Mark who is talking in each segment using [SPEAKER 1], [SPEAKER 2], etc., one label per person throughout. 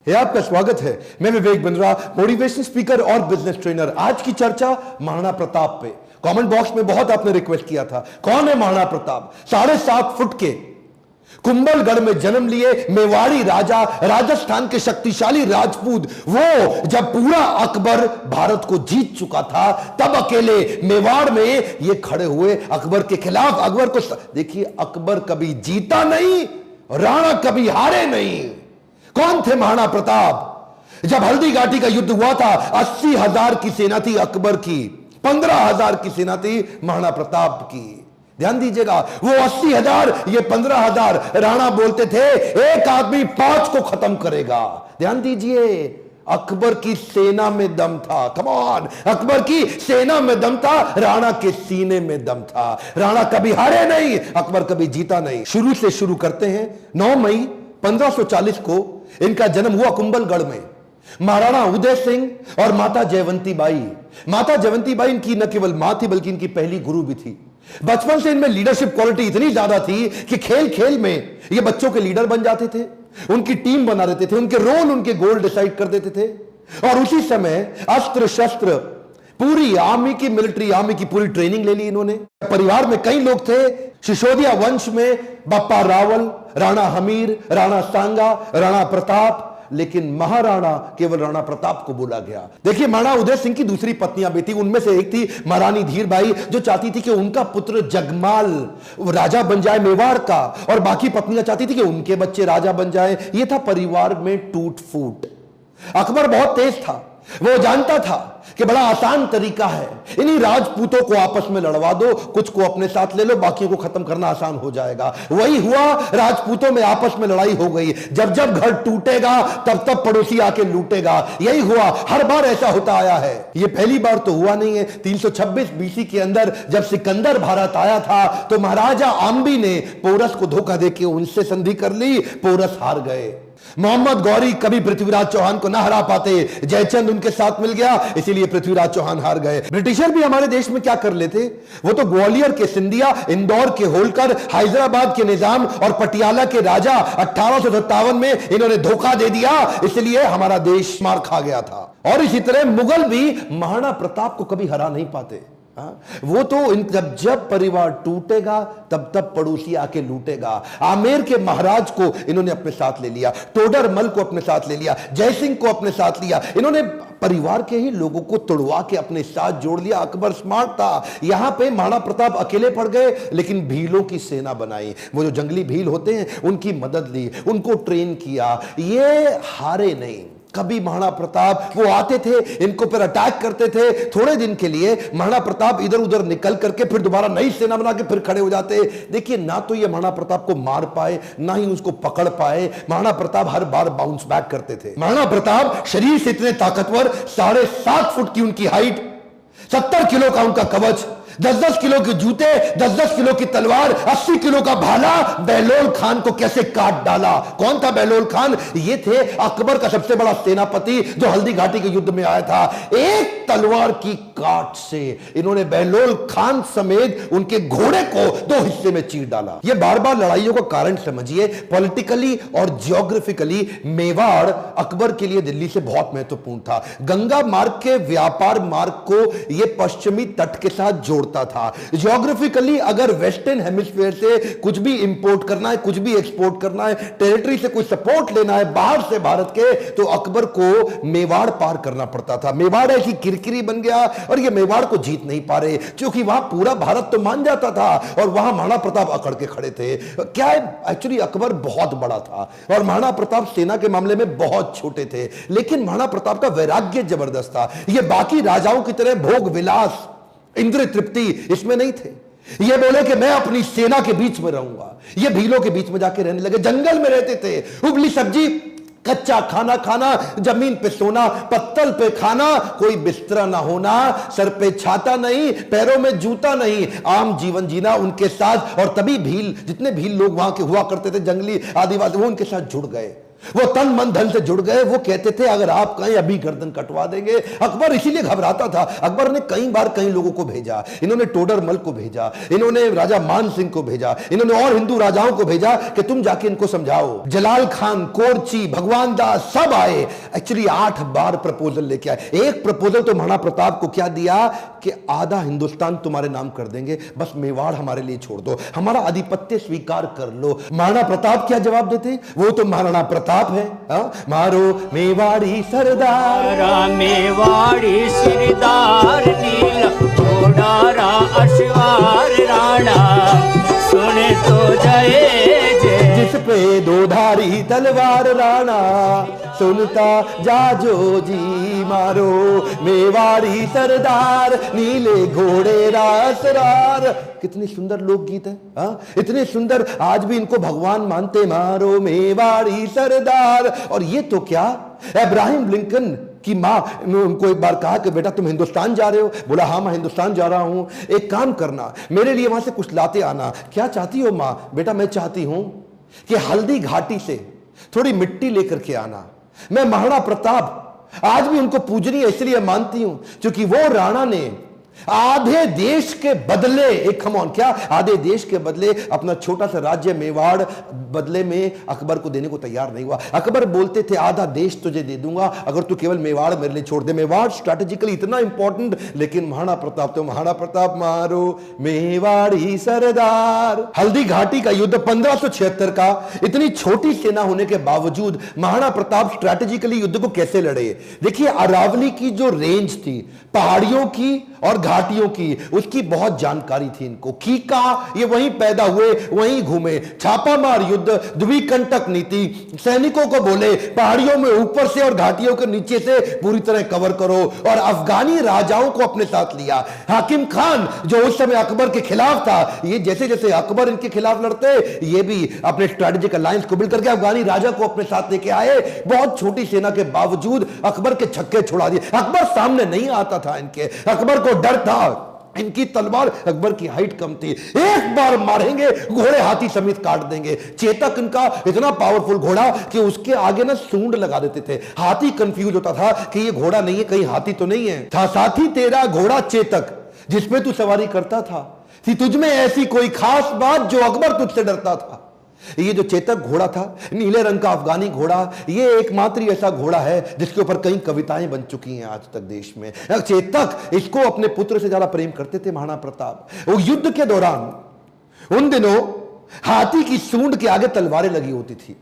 [SPEAKER 1] हे आपका स्वागत है। मैं विवेक बिंद्रा, मोटिवेशन स्पीकर और बिजनेस ट्रेनर। आज की चर्चा महाराणा प्रताप पे। कमेंट बॉक्स में बहुत आपने रिक्वेस्ट किया था, कौन है महाराणा प्रताप? 7.5 फुट के कुंभलगढ़ में जन्म लिए मेवाड़ी राजा, राजस्थान के शक्तिशाली राजपूत। वो जब पूरा अकबर भारत को जीत चुका था, तब अकेले मेवाड़ में ये खड़े हुए अकबर के खिलाफ। अकबर को देखिए, अकबर कभी जीता नहीं, राणा कभी हारे नहीं। कौन थे महाराणा प्रताप? जब हल्दी घाटी का युद्ध हुआ था, 80,000 की सेना थी अकबर की, 15,000 की सेना थी महाराणा प्रताप की। ध्यान दीजिएगा, वो 80,000, ये 15,000। राणा बोलते थे एक आदमी 5 को खत्म करेगा। ध्यान दीजिए, अकबर की सेना में दम था। कम ऑन, अकबर की सेना में दम था, राणा के सीने में दम था। राणा कभी हारे नहीं, अकबर कभी जीता नहीं। शुरू से शुरू करते हैं। 9 मई 1540 को इनका जन्म हुआ कुंभलगढ़ में। महाराणा उदय सिंह और माता जयवंती बाई। माता जयवंती बाई इनकी न केवल मां थी, बल्कि इनकी पहली गुरु भी थी। बचपन से इनमें लीडरशिप क्वालिटी इतनी ज्यादा थी कि खेल खेल में ये बच्चों के लीडर बन जाते थे, उनकी टीम बना देते थे, उनके रोल, उनके गोल डिसाइड कर देते थे। और उसी समय अस्त्र शस्त्र, पूरी आर्मी की, मिलिट्री आर्मी की पूरी ट्रेनिंग ले ली इन्होंने। परिवार में कई लोग थे। सिसोदिया वंश में बप्पा रावल, राणा हमीर, राणा सांगा, राणा प्रताप, लेकिन महाराणा केवल राणा प्रताप को बोला गया। देखिए, महाराणा उदय सिंह की दूसरी पत्नियां भी थी। उनमें से एक थी महारानी धीरबाई, जो चाहती थी कि उनका पुत्र जगमाल राजा बन जाए मेवाड़ का, और बाकी पत्नियां चाहती थी कि उनके बच्चे राजा बन जाए। यह था परिवार में टूट फूट। अकबर बहुत तेज था, वो जानता था कि बड़ा आसान तरीका है, इन्हीं राजपूतों को आपस में लड़वा दो, कुछ को अपने साथ ले लो, बाकियों को खत्म करना आसान हो जाएगा। वही हुआ, राजपूतों में आपस में लड़ाई हो गई। जब जब घर टूटेगा, तब तब पड़ोसी आके लूटेगा। यही हुआ, हर बार ऐसा होता आया है। ये पहली बार तो हुआ नहीं है। 326 बीसी के अंदर जब सिकंदर भारत आया था, तो महाराजा आम्बी ने पोरस को धोखा देके उनसे संधि कर ली। पोरस हार गए। मोहम्मद गौरी कभी पृथ्वीराज चौहान को ना हरा पाते, जयचंद उनके साथ मिल गया, इसीलिए पृथ्वीराज चौहान हार गए। ब्रिटिशर भी हमारे देश में क्या कर लेते, वो तो ग्वालियर के सिंधिया, इंदौर के होलकर, हैदराबाद के निजाम और पटियाला के राजा 1857 में इन्होंने धोखा दे दिया, इसलिए हमारा देश मार खा गया था। और इसी तरह मुगल भी महाराणा प्रताप को कभी हरा नहीं पाते। वो तो जब परिवार टूटेगा, तब तब पड़ोसी आके लूटेगा। आमेर के महाराज को इन्होंने अपने साथ ले लिया, टोडरमल को अपने साथ ले लिया, जयसिंह को अपने साथ लिया। इन्होंने परिवार के ही लोगों को तोड़वा के अपने साथ जोड़ लिया। अकबर स्मार्ट था। यहां पे महाराणा प्रताप अकेले पड़ गए, लेकिन भीलों की सेना बनाई। वो जो जंगली भील होते हैं, उनकी मदद ली, उनको ट्रेन किया। ये हारे नहीं कभी। महाराणा प्रताप वो आते थे, इनको पर अटैक करते थे। थोड़े दिन के लिए महाराणा प्रताप इधर उधर निकल करके फिर दोबारा नई सेना बना के फिर खड़े हो जाते। देखिए, ना तो ये महाराणा प्रताप को मार पाए, ना ही उसको पकड़ पाए। महाराणा प्रताप हर बार बाउंस बैक करते थे। महाराणा प्रताप शरीर से इतने ताकतवर, 7.5 फुट की उनकी हाइट, 70 किलो का उनका कवच, 10-10 किलो के जूते, 10-10 किलो की तलवार, 80 किलो का भाला। बहलोल खान को कैसे काट डाला? कौन था बहलोल खान? ये थे अकबर का सबसे बड़ा सेनापति, जो हल्दी घाटी के युद्ध में आया था। एक तलवार की काट से इन्होंने बहलोल खान समेत उनके घोड़े को 2 हिस्से में चीर डाला। ये बार बार लड़ाइयों का कारण समझिए। पॉलिटिकली और जियोग्राफिकली मेवाड़ अकबर के लिए दिल्ली से बहुत महत्वपूर्ण था। गंगा मार्ग के व्यापार मार्ग को यह पश्चिमी तट के साथ जोड़ता था। जियोग्राफिकली अगर वेस्टर्न हेमिस्फीयर से कुछ भी इंपोर्ट करना है, कुछ भी एक्सपोर्ट करना है, टेरिटरी से कोई सपोर्ट लेना है बाहर से भारत के, तो अकबर को मेवाड़ पार करना पड़ता था। मेवाड़ ऐसी किरकिरी बन गया, और ये मेवाड़ को जीत नहीं पा रहे, क्योंकि वहां पूरा भारत तो मान जाता था, और वहां महाराणा प्रताप अकड़ के खड़े थे। क्या है, एक्चुअली अकबर बहुत बड़ा था, और महाराणा प्रताप सेना के मामले में बहुत छोटे थे। लेकिन महाराणा प्रताप का वैराग्य जबरदस्त था। ये बाकी राजाओं की तरह भोग विलास, इंद्रिय तृप्ति इसमें नहीं थे। ये बोले कि मैं अपनी सेना के बीच में रहूंगा। ये भीलों के बीच में जाके रहने लगे, जंगल में रहते थे। उबली सब्जी, कच्चा खाना खाना, जमीन पे सोना, पत्तल पे खाना, कोई बिस्तरा ना होना, सर पे छाता नहीं, पैरों में जूता नहीं, आम जीवन जीना उनके साथ। और तभी भील, जितने भील लोग वहां के हुआ करते थे, जंगली आदिवासी, वो उनके साथ जुड़ गए। वो तन मन धन से जुड़ गए। वो कहते थे अगर आप कहें अभी गर्दन कटवा देंगे। अकबर इसीलिए घबराता था। अकबर ने कई बार कई लोगों को भेजा, इन्होंने टोडरमल को भेजा, इन्होंने राजा मान सिंह को भेजा, इन्होंने और हिंदू राजाओं को भेजा कि तुम जाके इनको समझाओ। जलाल खान, कोरची, भगवान दास सब आए। एक्चुअली 8 बार प्रपोजल लेके आए। एक प्रपोजल तो महाराणा प्रताप को क्या दिया कि आधा हिंदुस्तान तुम्हारे नाम कर देंगे, बस मेवाड़ हमारे लिए छोड़ दो, हमारा आधिपत्य स्वीकार कर लो। महाराणा प्रताप क्या जवाब देते? वो तो महाराणा प्रताप है। मारो मेवाड़ी सरदार,
[SPEAKER 2] मेवाड़ी सिरदार, नील घोड़ा अश्वार राणा, सुने तो जय जय।
[SPEAKER 1] जिस पे दो धारी तलवार राणा, सुनता जाजो जी। मारो मेवाड़ी सरदार, नीले घोड़े रासरार। कितनी सुंदर लोकगीत है। इतने सुंदर, आज भी इनको भगवान मानते। मारो मेवाड़ी सरदार। और ये तो क्या, अब्राहम लिंकन की मां ने उनको एक बार कहा कि बेटा तुम हिंदुस्तान जा रहे हो? बोला हाँ मैं हिंदुस्तान जा रहा हूं, एक काम करना मेरे लिए वहां से कुछ लाते आना। क्या चाहती हो मां? बेटा मैं चाहती हूं कि हल्दी घाटी से थोड़ी मिट्टी लेकर के आना। मैं महाराणा प्रताप आज भी उनको पूजनीय इसलिए मानती हूं क्योंकि वो राणा ने आधे देश के बदले, एक खमौन क्या, आधे देश के बदले अपना छोटा सा राज्य मेवाड़ बदले में अकबर को देने को तैयार नहीं हुआ। अकबर बोलते थे आधा देश तुझे दे दूंगा अगर तू केवल मेवाड़ मेरे लिए छोड़ दे। मेवाड़ स्ट्रैटेजिकली इतना इंपॉर्टेंट, लेकिन महाराणा प्रताप तो महाराणा प्रताप। मारो मेवाड़ी सरदार। हल्दी घाटी का युद्ध 1576 का, इतनी छोटी सेना होने के बावजूद महाराणा प्रताप स्ट्रैटेजिकली युद्ध को कैसे लड़े? देखिए अरावली की जो रेंज थी, पहाड़ियों की और घाटियों की, उसकी बहुत जानकारी थी इनको। कीका ये वहीं पैदा हुए, वहीं घूमे। छापामार युद्ध, द्विकंटक नीति, सैनिकों को बोले पहाड़ियों में ऊपर से और घाटियों के नीचे से पूरी तरह कवर करो, और अफगानी राजाओं को अपने साथ लिया। हाकिम खान जो उस समय अकबर के खिलाफ था, ये जैसे जैसे अकबर इनके खिलाफ लड़ते, ये भी अपने स्ट्रेटेजिक अलायंस को बिल्ड करके अफगानी राजा को अपने साथ लेके आए। बहुत छोटी सेना के बावजूद अकबर के छक्के छुड़ा दिए। अकबर सामने नहीं आता था इनके, अकबर को डर था। इनकी तलवार, अकबर की हाइट कम थी, एक बार मारेंगे घोड़े हाथी समेत काट देंगे। चेतक इनका इतना पावरफुल घोड़ा कि उसके आगे ना सूंड लगा देते थे। हाथी कंफ्यूज होता था कि ये घोड़ा नहीं है, कहीं हाथी तो नहीं है। था साथी तेरा घोड़ा चेतक, जिसपे तू सवारी करता था, थी तुझमें ऐसी कोई खास बात जो अकबर तुझसे डरता था। ये जो चेतक घोड़ा था, नीले रंग का अफगानी घोड़ा, ये एकमात्र ऐसा घोड़ा है जिसके ऊपर कई कविताएं बन चुकी हैं आज तक देश में। चेतक, इसको अपने पुत्र से ज्यादा प्रेम करते थे महाराणा प्रताप। वो युद्ध के दौरान उन दिनों हाथी की सूंड के आगे तलवारें लगी होती थी।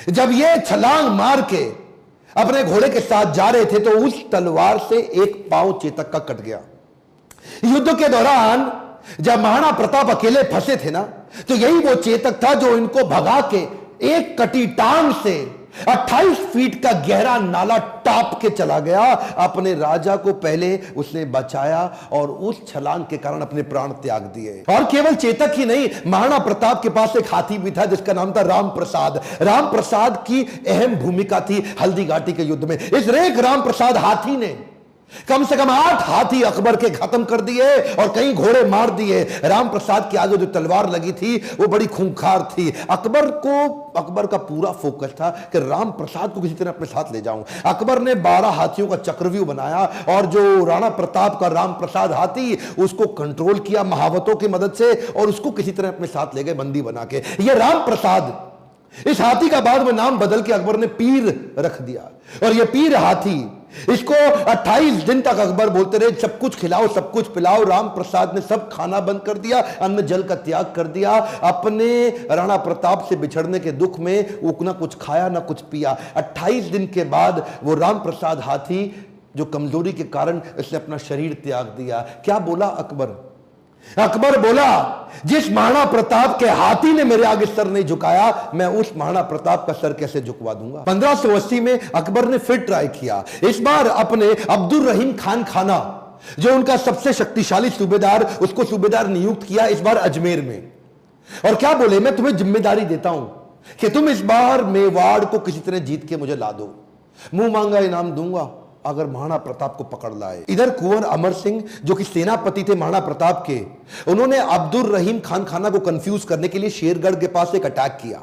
[SPEAKER 1] जब ये छलांग मार के अपने घोड़े के साथ जा रहे थे तो उस तलवार से एक पांव चेतक का कट गया। युद्ध के दौरान जब महाराणा प्रताप अकेले फंसे थे ना, तो यही वो चेतक था जो इनको भगा के एक कटी टांग से 28 फीट का गहरा नाला टाप के चला गया। अपने राजा को पहले उसने बचाया और उस छलांग के कारण अपने प्राण त्याग दिए। और केवल चेतक ही नहीं, महाराणा प्रताप के पास एक हाथी भी था जिसका नाम था राम प्रसाद। राम प्रसाद की अहम भूमिका थी हल्दी घाटी के युद्ध में। इस रेख राम प्रसाद हाथी ने कम से कम 8 हाथी अकबर के खत्म कर दिए और कई घोड़े मार दिए। राम प्रसाद के आगे जो तलवार लगी थी वो बड़ी खूंखार थी। अकबर का पूरा फोकस था कि राम प्रसाद को किसी तरह अपने साथ ले जाऊं। अकबर ने 12 हाथियों का चक्रव्यूह बनाया और जो राणा प्रताप का राम प्रसाद हाथी, उसको कंट्रोल किया महावतों की मदद से और उसको किसी तरह अपने साथ ले गए बंदी बना के। ये राम प्रसाद, इस हाथी का बाद में नाम बदल के अकबर ने पीर रख दिया। और ये पीर हाथी, इसको 28 दिन तक अकबर बोलते रहे सब कुछ खिलाओ सब कुछ पिलाओ। राम प्रसाद ने सब खाना बंद कर दिया, अन्न जल का त्याग कर दिया। अपने राणा प्रताप से बिछड़ने के दुख में वो ना कुछ खाया ना कुछ पिया। 28 दिन के बाद वो राम प्रसाद हाथी जो कमजोरी के कारण इसने अपना शरीर त्याग दिया। क्या बोला अकबर? अकबर बोला जिस महाराणा प्रताप के हाथी ने मेरे आगे सर नहीं झुकाया, मैं उस महाराणा प्रताप का सर कैसे झुकवा दूंगा। 1580 में अकबर ने फिर ट्राई किया। इस बार अपने अब्दुल रहीम खान खाना, जो उनका सबसे शक्तिशाली सूबेदार, उसको सूबेदार नियुक्त किया इस बार अजमेर में। और क्या बोले, मैं तुम्हें जिम्मेदारी देता हूं कि तुम इस बार मेवाड़ को किसी तरह जीत के मुझे ला दो, मुंह मांगा इनाम दूंगा अगर महाराणा प्रताप को पकड़ लाए। इधर कुंवर अमर सिंह जो कि सेनापति थे महाराणा प्रताप के, उन्होंने अब्दुल रहीम खान खाना को कंफ्यूज करने के लिए शेरगढ़ के पास एक अटैक किया।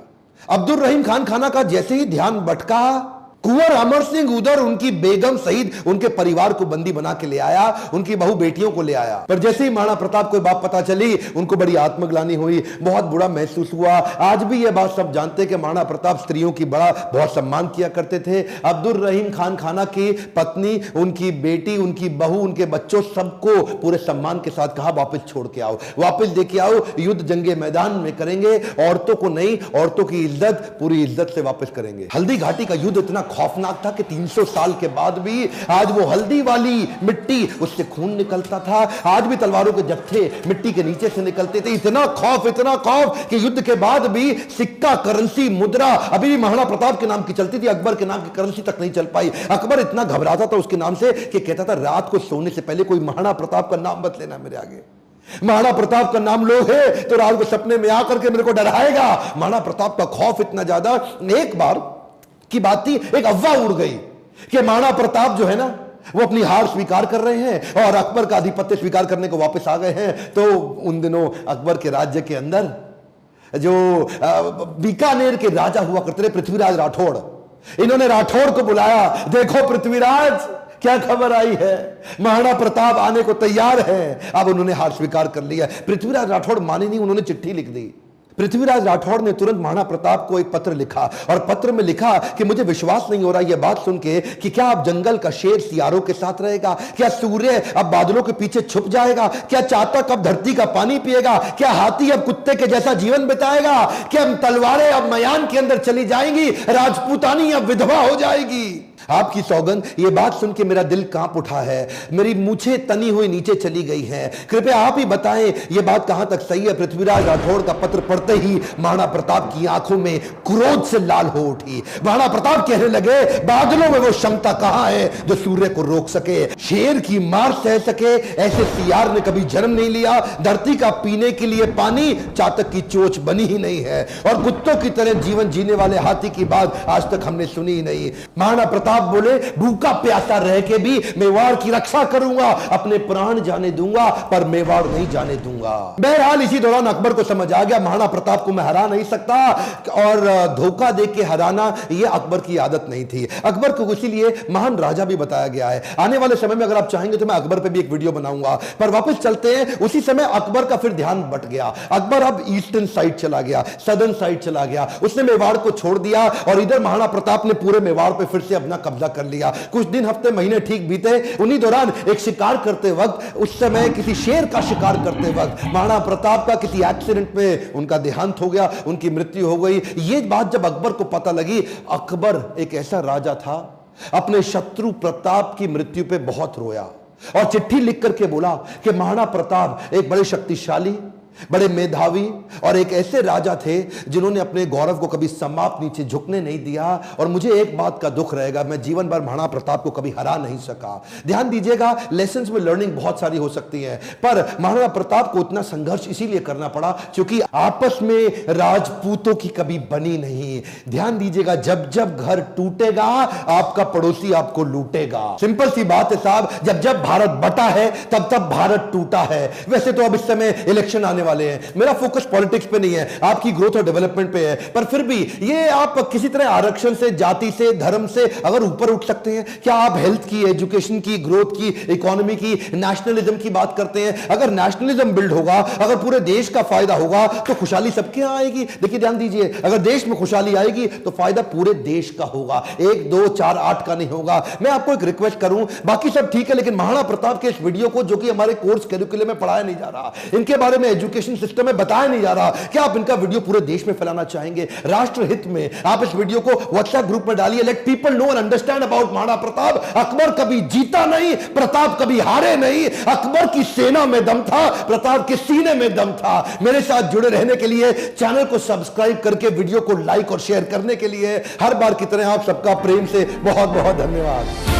[SPEAKER 1] अब्दुल रहीम खान खाना का जैसे ही ध्यान भटका, कुंवर अमर सिंह उधर उनकी बेगम सहित उनके परिवार को बंदी बना के ले आया, उनकी बहू बेटियों को ले आया। पर जैसे ही महाराणा प्रताप को बात पता चली, उनको बड़ी आत्मग्लानि हुई, बहुत बुरा महसूस हुआ। आज भी यह बात सब जानते हैं कि महाराणा प्रताप स्त्रियों की बहुत सम्मान किया करते थे। अब्दुल रहीम खान खाना की पत्नी, उनकी बेटी, उनकी बहू, उनके बच्चों, सबको पूरे सम्मान के साथ कहा वापस छोड़ के आओ, वापस लेके आओ, युद्ध जंगे मैदान में करेंगे, औरतों को नहीं, औरतों की इज्जत पूरी इज्जत से वापस करेंगे। हल्दी घाटी का युद्ध इतना खौफनाक था कि 300 साल के बाद भी आज वो हल्दी वाली मिट्टी, उससे खून निकलता था। आज भी तलवारों के जत्थे मिट्टी के नीचे से निकलते थे। इतना खौफ कि युद्ध के बाद भी सिक्का, करेंसी, मुद्रा अभी भी महाराणा प्रताप के नाम की चलती थी, अकबर के नाम की करेंसी तक नहीं चल पाई। अकबर इतना घबराता था उसके नाम से कि कहता था रात को सोने से पहले कोई महाराणा प्रताप का नाम मत लेना मेरे आगे। महाराणा प्रताप का नाम लो है तो रात को सपने में आकर के मेरे को डराएगा। महाराणा प्रताप का खौफ इतना ज्यादा। एक बार की बात थी, एक अफवाह उड़ गई कि महाराणा प्रताप जो है ना, वो अपनी हार स्वीकार कर रहे हैं और अकबर का आधिपत्य स्वीकार करने को वापस आ गए हैं। तो उन दिनों अकबर के राज्य के अंदर जो बीकानेर के राजा हुआ करते थे, पृथ्वीराज राठौड़, इन्होंने राठौड़ को बुलाया। देखो पृथ्वीराज, क्या खबर आई है, महाराणा प्रताप आने को तैयार है। अब उन्होंने हार स्वीकार कर लिया। पृथ्वीराज राठौड़ माने नहीं, उन्होंने चिट्ठी लिख दी। पृथ्वीराज राठौड़ ने तुरंत महाराणा प्रताप को एक पत्र लिखा और पत्र में लिखा कि मुझे विश्वास नहीं हो रहा यह बात सुन के कि क्या अब जंगल का शेर सियारों के साथ रहेगा, क्या सूर्य अब बादलों के पीछे छुप जाएगा, क्या चातक अब धरती का पानी पिएगा, क्या हाथी अब कुत्ते के जैसा जीवन बिताएगा, क्या तलवारें अब मयान के अंदर चली जाएंगी, राजपूतानी अब विधवा हो जाएगी। आपकी सौगंध, ये बात सुन के मेरा दिल कांप उठा है, मेरी मूछें तनी हुई नीचे चली गई हैं। कृपया आप ही बताएं ये बात कहां तक सही है। पृथ्वीराज राठौड़ का पत्र पढ़ते ही महाराणा प्रताप की आंखों में क्रोध से लाल हो उठी। महाराणा प्रताप कहने लगे, बादलों में वो क्षमता कहां है जो सूर्य को रोक सके, शेर की मार सह सके, ऐसे सियार ने कभी जन्म नहीं लिया। धरती का पीने के लिए पानी चातक की चोंच बनी ही नहीं है और कुत्तों की तरह जीवन जीने वाले हाथी की बात आज तक हमने सुनी ही नहीं। महाराणा प्रताप बोले, भूखा प्यासा रह के भी मेवाड़ की रक्षा करूंगा, अपने प्राण जाने दूंगा पर मेवाड़ नहीं जाने दूंगा। बहरहाल इसी दौरान अकबर को समझ आ गया महाराणा प्रताप को मैं हरा नहीं सकता और धोखा दे के हराना यह अकबर की आदत नहीं थी। अकबर को इसीलिए महान राजा भी बताया गया है। आने वाले समय में अगर आप चाहेंगे तो मैं अकबर पे भी एक वीडियो बनाऊंगा। पर वापस चलते हैं, उसी समय अकबर का फिर ध्यान बट गया। अकबर अब ईस्टर्न साइड चला गया, सदर्न साइड चला गया, उसने मेवाड़ को छोड़ दिया और इधर महाराणा प्रताप ने पूरे मेवाड़ पे फिर से अपना कब्जा कर लिया। कुछ दिन, हफ्ते, महीने ठीक बीते। उन्हीं दौरान एक शिकार करते वक्त, उस समय किसी शेर का शिकार करते वक्त महाराणा प्रताप का किसी एक्सीडेंट में उनका देहांत हो गया, उनकी मृत्यु हो गई। ये बात जब अकबर को पता लगी, अकबर एक ऐसा राजा था, अपने शत्रु प्रताप की मृत्यु पे बहुत रोया और चिट्ठी लिख करके बोला कि महाराणा प्रताप एक बड़े शक्तिशाली, बड़े मेधावी और एक ऐसे राजा थे जिन्होंने अपने गौरव को कभी समाप्त नीचे झुकने नहीं दिया और मुझे एक बात का दुख रहेगा, मैं जीवन भर महाराणा प्रताप को कभी हरा नहीं सका। ध्यान दीजिएगा, लेसन्स में लर्निंग बहुत सारी हो सकती है, पर महाराणा प्रताप को इतना संघर्ष इसीलिए करना पड़ा क्योंकि आपस में राजपूतों की कभी बनी नहीं। ध्यान दीजिएगा, जब जब घर टूटेगा आपका पड़ोसी आपको लूटेगा। सिंपल सी बात है साहब, जब जब भारत बटा है तब तब भारत टूटा है। वैसे तो अब इस समय इलेक्शन आने वाले हैं, मेरा फोकस पॉलिटिक्स पे नहीं है, आपकी ग्रोथ और डेवलपमेंट पे है, पर फिर भी ये आप किसी तरह आरक्षण से, जाति से, धर्म से अगर ऊपर उठ सकते हैं, क्या आप हेल्थ की, एजुकेशन की, ग्रोथ की, इकोनॉमी की, नेशनलिज्म की बात करते हैं? अगर नेशनलिज्म बिल्ड होगा, अगर पूरे देश का फायदा होगा तो खुशहाली सबके यहां आएगी। देखिए ध्यान दीजिए, अगर देश में खुशहाली आएगी तो फायदा पूरे देश का होगा, 1, 2, 4, 8 का नहीं होगा। मैं आपको एक रिक्वेस्ट करूं, बाकी सब ठीक है, लेकिन महाराणा प्रताप के इस वीडियो को, जो कि हमारे कोर्स करिकुलम में पढ़ाया नहीं जा रहा, इनके बारे में एजुकेशन सिस्टम में बताया नहीं जा रहा, क्या आप इनका वीडियो पूरे देश में फैलाना चाहेंगे? राष्ट्र हित में आप इस वीडियो को व्हाट्सएप ग्रुप में डालिए, let people know and understand about Maharana Pratap. Akbar कभी जीता नहीं, प्रताप कभी हारे नहीं। अकबर की सेना में दम था, प्रताप के सीने में दम था। मेरे साथ जुड़े रहने के लिए, चैनल को सब्सक्राइब करके वीडियो को लाइक और शेयर करने के लिए हर बार की तरह आप सबका प्रेम से बहुत बहुत धन्यवाद।